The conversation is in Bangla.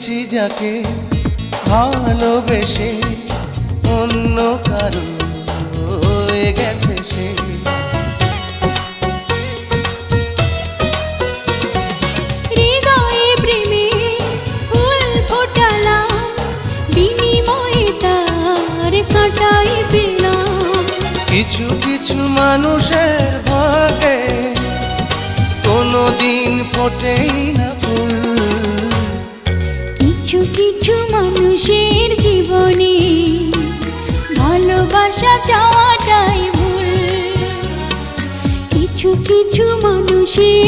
পেয়েছি যাকে ভালোবেসে অন্য কারো হয়ে গেছে সে। হৃদয়ে প্রেমে ফুল ফোটালাম, বিনিময়ে তার কাঁটাই পেলাম। কিছু কিছু মানুষের ভাগে কোনোদিন ফোটেই না ফুল। কিছু কিছু মানুষের জীবনে ভালোবাসা চাওয়াটাই ভুল। কিছু কিছু মানুষের